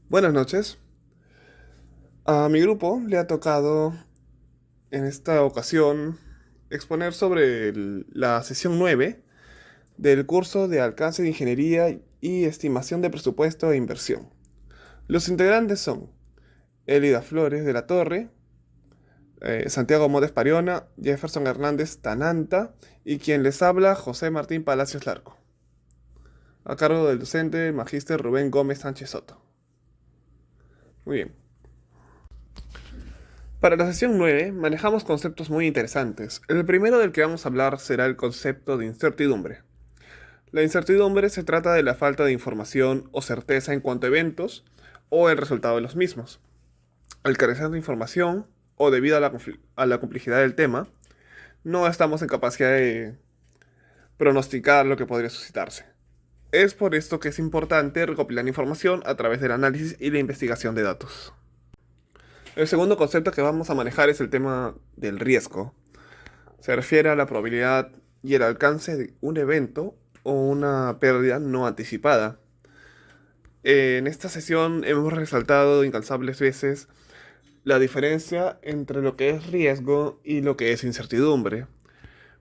Buenas noches. A mi grupo le ha tocado en esta ocasión exponer sobre la sesión 9 del curso de alcance de ingeniería y estimación de presupuesto e inversión. Los integrantes son Elida Flores de la Torre, Santiago Modes Pariona, Jefferson Hernández Tananta y quien les habla José Martín Palacios Larco, a cargo del docente magíster Rubén Gómez Sánchez Soto. Muy bien. Para la sesión 9 manejamos conceptos muy interesantes. El primero del que vamos a hablar será el concepto de incertidumbre. La incertidumbre se trata de la falta de información o certeza en cuanto a eventos o el resultado de los mismos. Al carecer de información o debido a la complejidad del tema, no estamos en capacidad de pronosticar lo que podría suscitarse. Es por esto que es importante recopilar información a través del análisis y la investigación de datos. El segundo concepto que vamos a manejar es el tema del riesgo. Se refiere a la probabilidad y el alcance de un evento o una pérdida no anticipada. En esta sesión hemos resaltado incansables veces la diferencia entre lo que es riesgo y lo que es incertidumbre.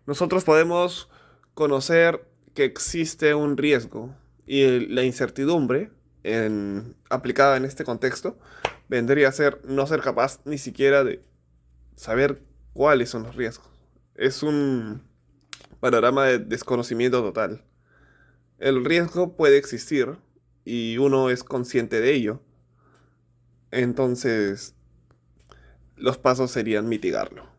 Nosotros podemos conocer que existe un riesgo y la incertidumbre, aplicada en este contexto, vendría a ser no ser capaz ni siquiera de saber cuáles son los riesgos. Es un panorama de desconocimiento total. El riesgo puede existir y uno es consciente de ello. Entonces, los pasos serían mitigarlo.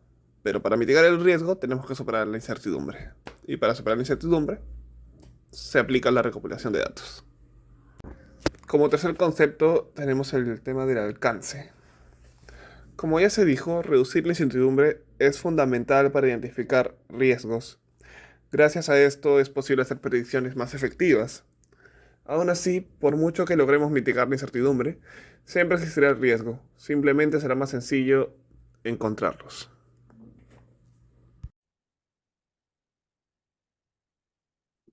Pero para mitigar el riesgo tenemos que superar la incertidumbre. Y para superar la incertidumbre se aplica la recopilación de datos. Como tercer concepto tenemos el tema del alcance. Como ya se dijo, reducir la incertidumbre es fundamental para identificar riesgos. Gracias a esto es posible hacer predicciones más efectivas. Aún así, por mucho que logremos mitigar la incertidumbre, siempre existirá el riesgo. Simplemente será más sencillo encontrarlos.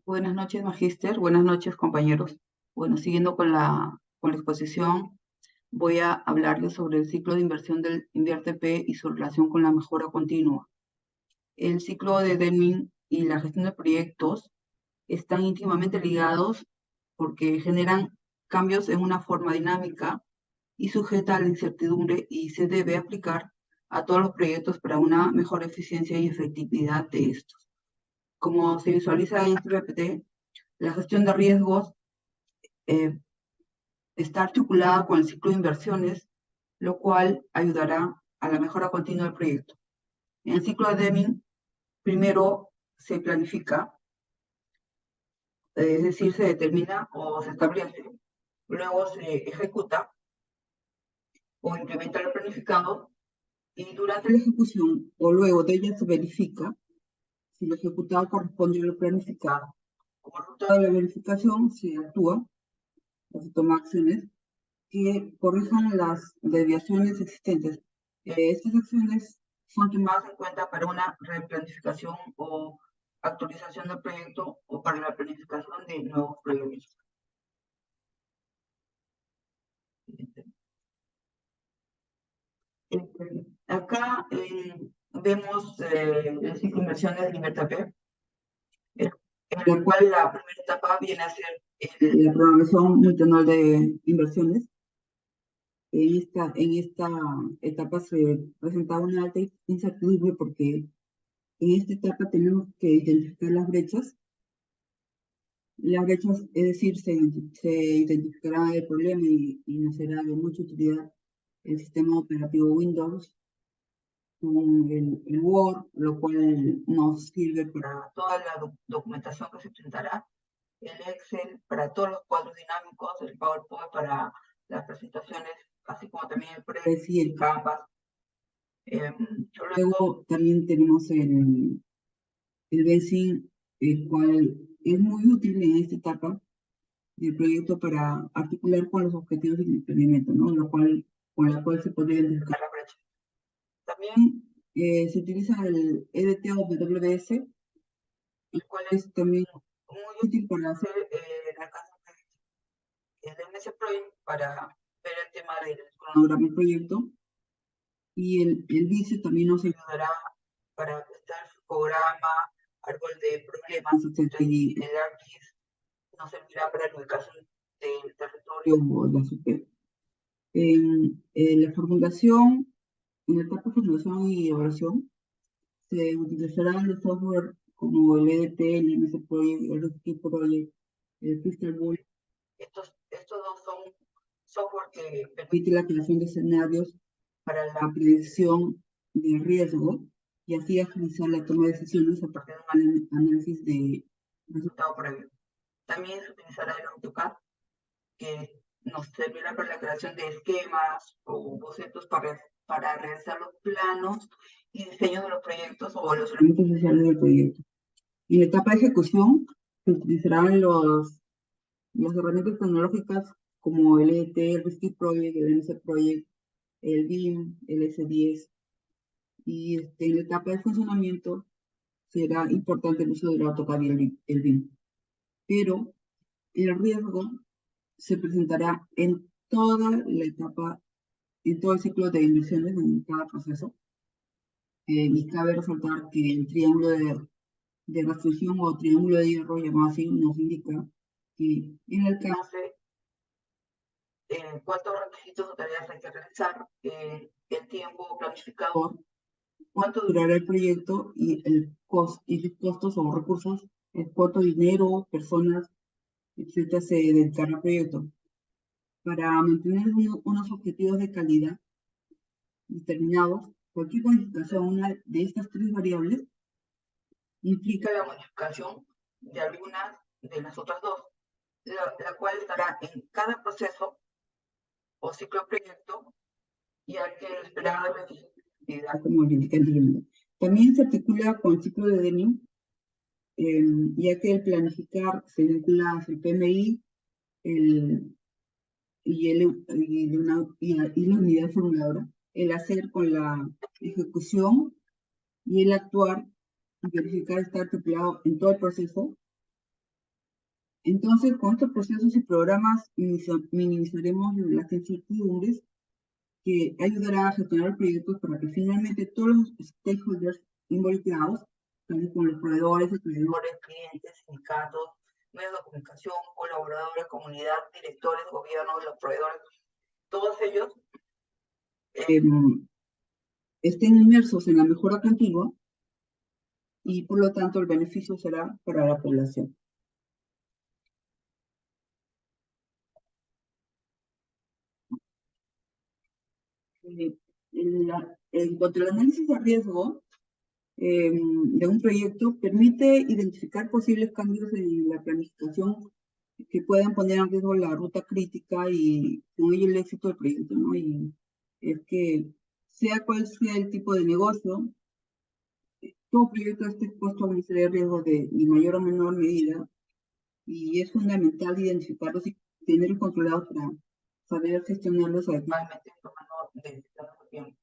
Buenas noches, magíster. Buenas noches, compañeros. Bueno, siguiendo con la exposición, voy a hablarles sobre el ciclo de inversión del Invierte P y su relación con la mejora continua. El ciclo de Deming y la gestión de proyectos están íntimamente ligados porque generan cambios en una forma dinámica y sujeta a la incertidumbre y se debe aplicar a todos los proyectos para una mejor eficiencia y efectividad de estos. Como se visualiza en este PPT, la gestión de riesgos eh, está articulada con el ciclo de inversiones, lo cual ayudará a la mejora continua del proyecto. En el ciclo de Deming, primero se planifica, es decir, se determina o se establece, luego se ejecuta o implementa lo planificado y durante la ejecución o luego de ella se verifica si lo ejecutado corresponde a lo planificado. Como resultado de la verificación se actúa o se toma acciones que corrijan las desviaciones existentes. Estas acciones son tomadas en cuenta para una replanificación o actualización del proyecto o para la planificación de nuevos proyectos. Acá vemos el ciclo de inversiones de Libertad P, en el cual la primera etapa viene a ser la programación multianual de inversiones. En esta etapa se presenta una alta incertidumbre porque en esta etapa tenemos que identificar las brechas. Las brechas, es decir, se identificará el problema y nos será de mucha utilidad el sistema operativo Windows con el Word, lo cual nos sirve para toda la documentación que se presentará, el Excel para todos los cuadros dinámicos, el PowerPoint para las presentaciones, así como también el Prezi, el Canvas. Luego también tenemos el BASIC, el cual es muy útil en esta etapa del proyecto para articular con los objetivos del emprendimiento, ¿no? Con la cual se podría identificar la brecha. También se utiliza el EDT o WS, el cual es también muy útil para hacer el alcance del MS Project para ver tema del cronograma del proyecto. Y el vice también nos ayudará para prestar su programa, árbol de problemas, etc. Y el ARGIS nos servirá para la ubicación del territorio o la super. En la formulación, en la etapa de formulación y evaluación, se utilizarán los software como el EDP, el MS Project, el RSP Project, el Crystal Ball. Estos dos son software que permiten la creación de escenarios para la predicción de riesgo y así agilizar la toma de decisiones a partir de un análisis de resultado previo. También se utilizará el AutoCAD, que nos servirá para la creación de esquemas o bocetos para realizar los planos y diseños de los proyectos o los elementos esenciales del proyecto. En la etapa de ejecución se utilizarán las herramientas tecnológicas como el ET, el Risky Project, el MS Project, el BIM, el S10. Y en la etapa de funcionamiento será importante el uso del AutoCAD y el BIM. Pero el riesgo se presentará en toda la etapa, en todo el ciclo de inversiones, en cada proceso. Y cabe resaltar que el triángulo de restricción o triángulo de hierro, llamado así, nos indica que el alcance, cuántos requisitos o tareas hay que realizar, el tiempo planificador, cuánto durará el proyecto y y los costos o recursos, cuánto dinero, personas, etcétera, se dedicará al proyecto. Para mantener unos objetivos de calidad determinados, cualquier modificación a una de estas tres variables implica la modificación de algunas de las otras dos, la cual estará en cada proceso o ciclo de proyecto y hay que esperar la efectividad como le indica anteriormente. También se articula con el ciclo de Deming, ya que el planificar se vincula hacia el PMI el, y la unidad formuladora, el hacer con la ejecución y el actuar y verificar estar articulado en todo el proceso. Entonces, con estos procesos y programas minimizaremos las incertidumbres que ayudará a gestionar el proyecto para que finalmente todos los stakeholders involucrados, también con los proveedores, acreedores, clientes, sindicatos, medios de comunicación, colaboradores, comunidad, directores, gobiernos, los proveedores, todos ellos estén inmersos en la mejora continua y por lo tanto el beneficio será para la población. En cuanto al análisis de riesgo de un proyecto, permite identificar posibles cambios en la planificación que puedan poner en riesgo la ruta crítica y con ello el éxito del proyecto, ¿no? Y es que sea cual sea el tipo de negocio, todo proyecto está expuesto a una serie de riesgos de mayor o menor medida y es fundamental identificarlos y tenerlos controlados para saber gestionarlos adecuadamente tomando decisiones a tiempo.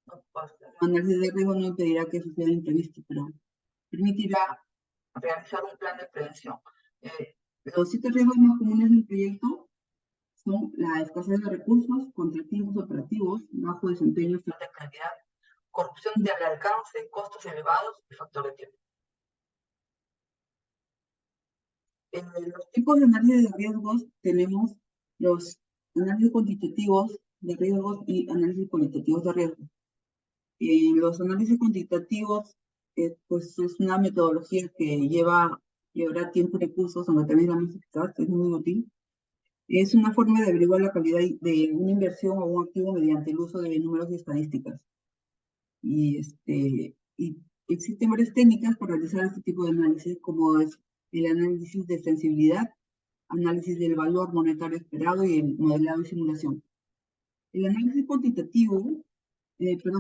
No, pues, el análisis de riesgo no impedirá que suceda imprevisto, pero permitirá realizar un plan de prevención. Los 7 riesgos más comunes del proyecto son la escasez de recursos, contratiempos operativos, bajo desempeño, falta de calidad, corrupción del alcance, costos elevados y factor de tiempo. En los tipos de análisis de riesgos tenemos los análisis cuantitativos de riesgos y análisis cualitativos de riesgos. Los análisis cuantitativos, pues es una metodología que llevará tiempo y recursos, aunque también la más eficaz, es muy útil. Es una forma de averiguar la calidad de una inversión o un activo mediante el uso de números y estadísticas. Y existen varias técnicas para realizar este tipo de análisis, como es el análisis de sensibilidad, análisis del valor monetario esperado y el modelado y simulación. El análisis cuantitativo,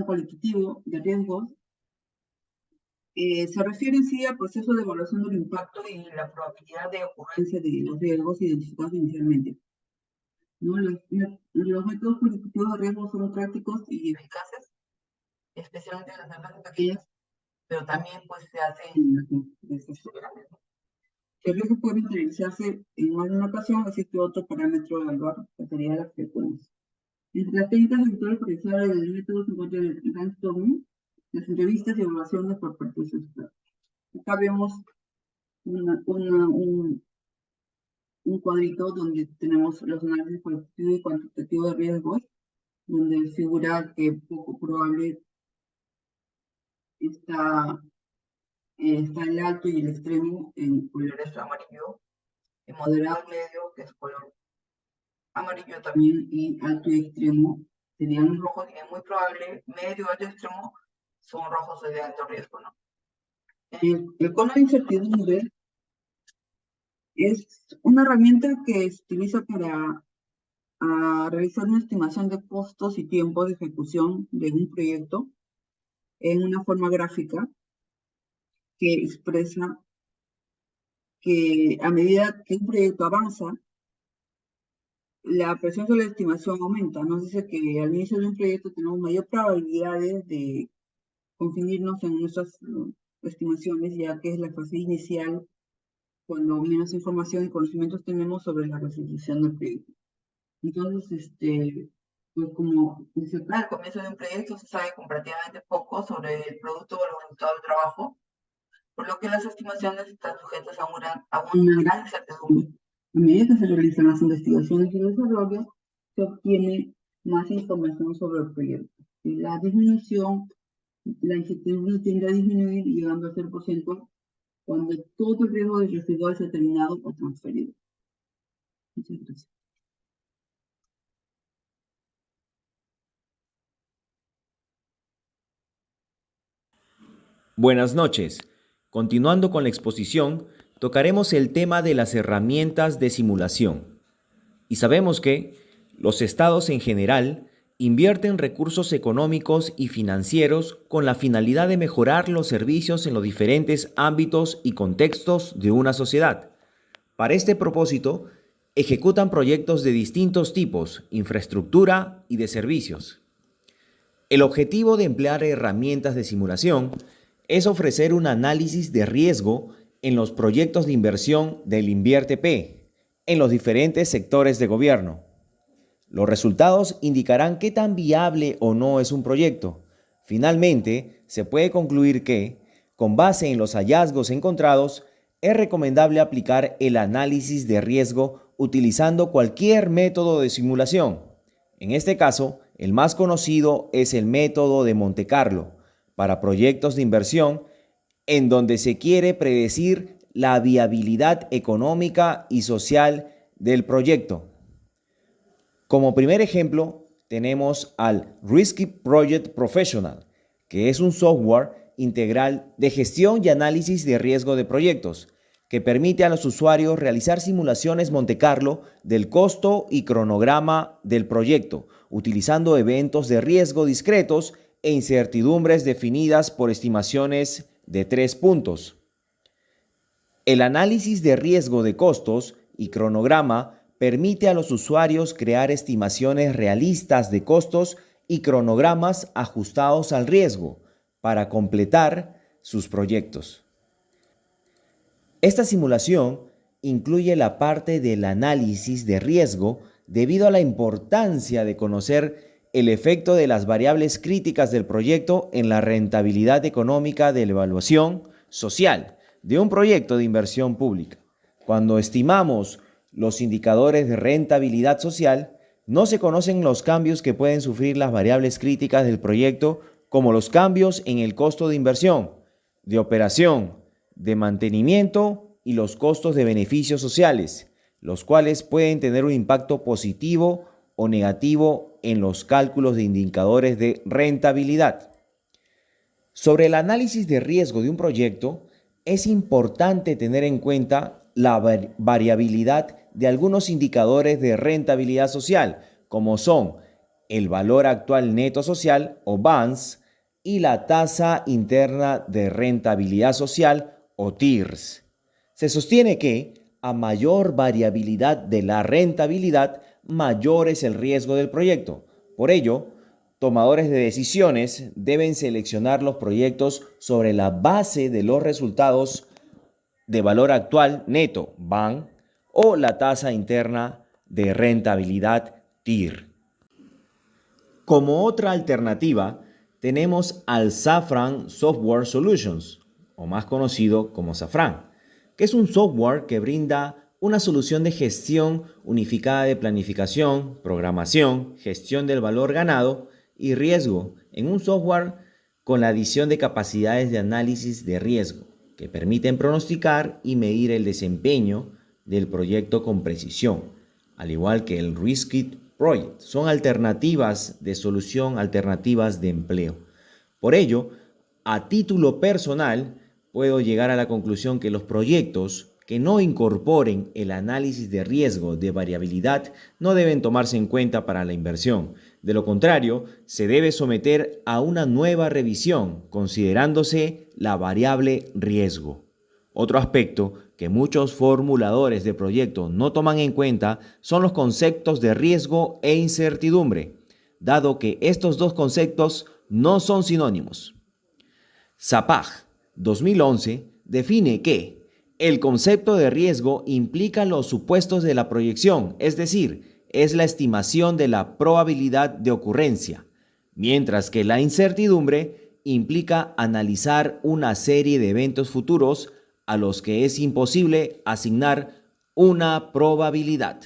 cualitativo de riesgos se refiere en sí al proceso de evaluación del impacto y la probabilidad de ocurrencia de los riesgos identificados inicialmente, ¿no? Los métodos cualitativos de riesgos son prácticos y eficaces, especialmente en las empresas pequeñas, pero también pues se hacen en las empresas grandes. El riesgo puede materializarse en más de una ocasión, existe otro parámetro de evaluar, que sería la frecuencia. Entre las técnicas habituales para realizar el método se encuentra el brainstorming, las entrevistas y evaluaciones por parte de sus expertos. Acá vemos una, una- un, un cuadrito donde tenemos los análisis cualitativo y cuantitativo de riesgos, donde figura que poco probable está, está el alto y el extremo en colores amarillo, en moderado medio, que es color amarillo también, y alto y extremo serían los rojos, y es muy probable, medio, alto y extremo son rojos de alto riesgo, ¿no? El cono de incertidumbre es una herramienta que se utiliza para realizar una estimación de costos y tiempo de ejecución de un proyecto en una forma gráfica que expresa que a medida que un proyecto avanza, la presión sobre la estimación aumenta. Nos dice que al inicio de un proyecto tenemos mayor probabilidades de confinirnos en nuestras estimaciones, ya que es la fase inicial cuando menos información y conocimientos tenemos sobre la resolución del proyecto. Entonces, pues como dice, al comienzo de un proyecto se sabe comparativamente poco sobre el producto o los resultados del trabajo, por lo que las estimaciones están sujetas a una gran incertidumbre. A medida que se realizan las investigaciones y el desarrollo, se obtiene más información sobre el proyecto. Y la incertidumbre tiende a disminuir llegando al 0% cuando todo el riesgo de residual es determinado o transferido. Muchas gracias. Buenas noches. Continuando con la exposición, tocaremos el tema de las herramientas de simulación. Y sabemos que los estados en general invierten recursos económicos y financieros con la finalidad de mejorar los servicios en los diferentes ámbitos y contextos de una sociedad. Para este propósito, ejecutan proyectos de distintos tipos, infraestructura y de servicios. El objetivo de emplear herramientas de simulación es ofrecer un análisis de riesgo en los proyectos de inversión del INVIERTE-P en los diferentes sectores de gobierno. Los resultados indicarán qué tan viable o no es un proyecto. Finalmente, se puede concluir que, con base en los hallazgos encontrados, es recomendable aplicar el análisis de riesgo utilizando cualquier método de simulación. En este caso, el más conocido es el método de Monte Carlo para proyectos de inversión en donde se quiere predecir la viabilidad económica y social del proyecto. Como primer ejemplo, tenemos al Risky Project Professional, que es un software integral de gestión y análisis de riesgo de proyectos, que permite a los usuarios realizar simulaciones Monte Carlo del costo y cronograma del proyecto, utilizando eventos de riesgo discretos e incertidumbres definidas por estimaciones de 3 puntos. El análisis de riesgo de costos y cronograma permite a los usuarios crear estimaciones realistas de costos y cronogramas ajustados al riesgo para completar sus proyectos. Esta simulación incluye la parte del análisis de riesgo debido a la importancia de conocer el efecto de las variables críticas del proyecto en la rentabilidad económica de la evaluación social de un proyecto de inversión pública. Cuando estimamos los indicadores de rentabilidad social, no se conocen los cambios que pueden sufrir las variables críticas del proyecto, como los cambios en el costo de inversión, de operación, de mantenimiento y los costos de beneficios sociales, los cuales pueden tener un impacto positivo o negativo en los cálculos de indicadores de rentabilidad. Sobre el análisis de riesgo de un proyecto, es importante tener en cuenta la variabilidad de algunos indicadores de rentabilidad social, como son el valor actual neto social o VANS y la tasa interna de rentabilidad social o TIRS. Se sostiene que a mayor variabilidad de la rentabilidad, mayor es el riesgo del proyecto. Por ello, tomadores de decisiones deben seleccionar los proyectos sobre la base de los resultados de valor actual neto, VAN, o la tasa interna de rentabilidad, TIR. Como otra alternativa, tenemos al Safran Software Solutions, o más conocido como Safran, que es un software que brinda una solución de gestión unificada de planificación, programación, gestión del valor ganado y riesgo en un software con la adición de capacidades de análisis de riesgo que permiten pronosticar y medir el desempeño del proyecto con precisión, al igual que el Riskit Project. Son alternativas de solución, alternativas de empleo. Por ello, a título personal, puedo llegar a la conclusión que los proyectos que no incorporen el análisis de riesgo de variabilidad no deben tomarse en cuenta para la inversión. De lo contrario, se debe someter a una nueva revisión considerándose la variable riesgo. Otro aspecto que muchos formuladores de proyectos no toman en cuenta son los conceptos de riesgo e incertidumbre, dado que estos dos conceptos no son sinónimos. Sapag 2011 define que el concepto de riesgo implica los supuestos de la proyección, es decir, es la estimación de la probabilidad de ocurrencia, mientras que la incertidumbre implica analizar una serie de eventos futuros a los que es imposible asignar una probabilidad.